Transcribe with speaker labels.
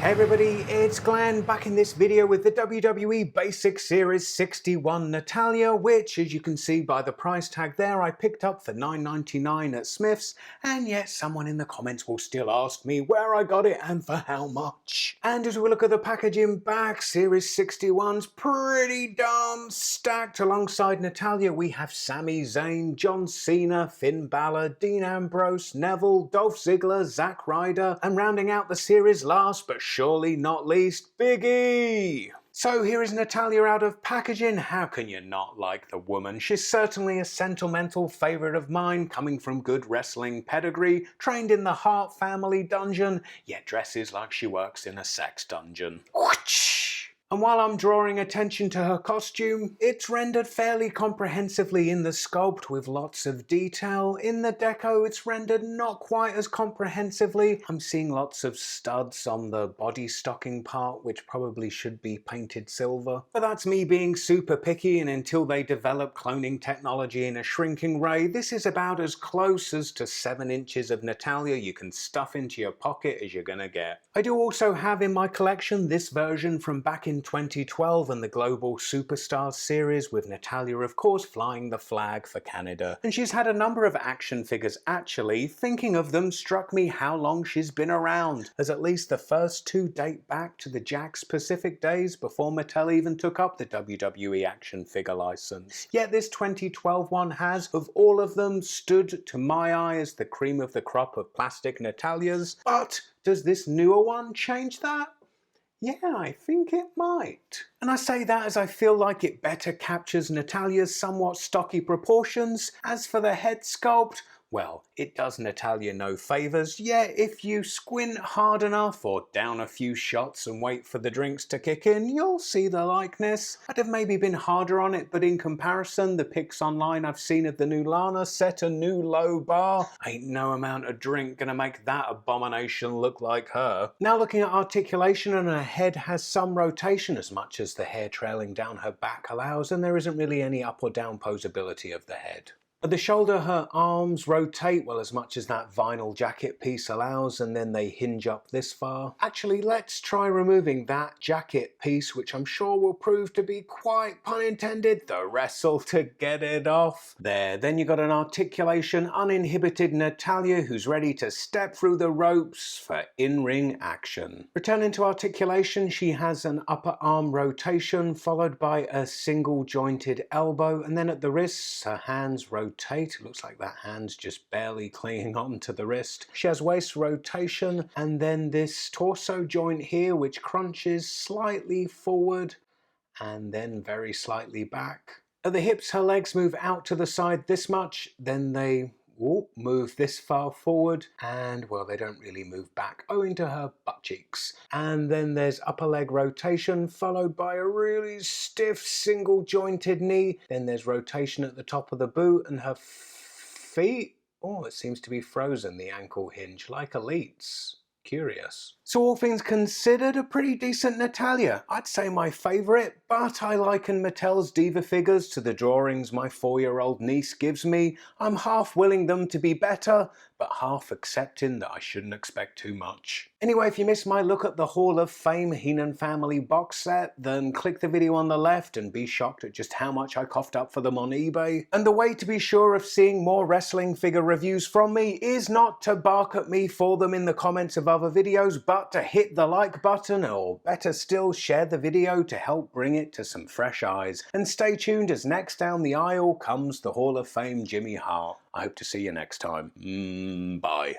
Speaker 1: Hey everybody, it's Glenn back in this video with the WWE Basic Series 61 Natalya, which, as you can see by the price tag there, I picked up for $9.99 at Smith's, and yet someone in the comments will still ask me where I got it and for how much. And as we look at the packaging back, Series 61's pretty darn stacked. Alongside Natalya, we have Sami Zayn, John Cena, Finn Balor, Dean Ambrose, Neville, Dolph Ziggler, Zack Ryder, and rounding out the series last but surely not least, Big E! So here is Natalya out of packaging. How can you not like the woman? She's certainly a sentimental favourite of mine, coming from good wrestling pedigree, trained in the Hart family dungeon, yet dresses like she works in a sex dungeon. And while I'm drawing attention to her costume, it's rendered fairly comprehensively in the sculpt with lots of detail. In the deco, it's rendered not quite as comprehensively. I'm seeing lots of studs on the body stocking part, which probably should be painted silver. But that's me being super picky, and until they develop cloning technology in a shrinking ray, this is about as close as to 7 inches of Natalya you can stuff into your pocket as you're gonna get. I do also have in my collection this version from back in 2012 and the Global Superstars series, with Natalya of course flying the flag for Canada. And she's had a number of action figures actually. Thinking of them struck me how long she's been around, as at least the first 2 date back to the Jakks Pacific days before Mattel even took up the WWE action figure license. Yet this 2012 one has, of all of them, stood to my eye as the cream of the crop of plastic Natalyas. But does this newer one change that? Yeah, I think it might. And I say that as I feel like it better captures Natalya's somewhat stocky proportions. As for the head sculpt, well, it does Natalya no favours, yet if you squint hard enough or down a few shots and wait for the drinks to kick in, you'll see the likeness. I'd have maybe been harder on it, but in comparison, the pics online I've seen of the new Lana set a new low bar. Ain't no amount of drink gonna make that abomination look like her. Now looking at articulation, and her head has some rotation as much as the hair trailing down her back allows, and there isn't really any up or down posability of the head. At the shoulder, her arms rotate well as much as that vinyl jacket piece allows, and then they hinge up this far. Actually, let's try removing that jacket piece, which I'm sure will prove to be quite, pun intended, the wrestle to get it off. There, then you got an articulation, uninhibited Natalya who's ready to step through the ropes for in-ring action. Returning to articulation, she has an upper arm rotation followed by a single jointed elbow, and then at the wrists, her hands rotate. It looks like that hand's just barely clinging on to the wrist. She has waist rotation and then this torso joint here which crunches slightly forward and then very slightly back. At the hips, her legs move out to the side this much, then they move this far forward, and well, they don't really move back owing to her butt cheeks. And then there's upper leg rotation followed by a really stiff single jointed knee. Then there's rotation at the top of the boot, and her feet, oh, it seems to be frozen, the ankle hinge, like Elite's. Curious. So all things considered, a pretty decent Natalya. I'd say my favourite, but I liken Mattel's diva figures to the drawings my 4-year-old niece gives me. I'm half willing them to be better, but half accepting that I shouldn't expect too much. Anyway, if you missed my look at the Hall of Fame Heenan family box set, then click the video on the left and be shocked at just how much I coughed up for them on eBay. And the way to be sure of seeing more wrestling figure reviews from me is not to bark at me for them in the comments of other videos, but to hit the like button, or better still, share the video to help bring it to some fresh eyes. And stay tuned, as next down the aisle comes the Hall of Fame Jimmy Hart. I hope to see you next time. Bye.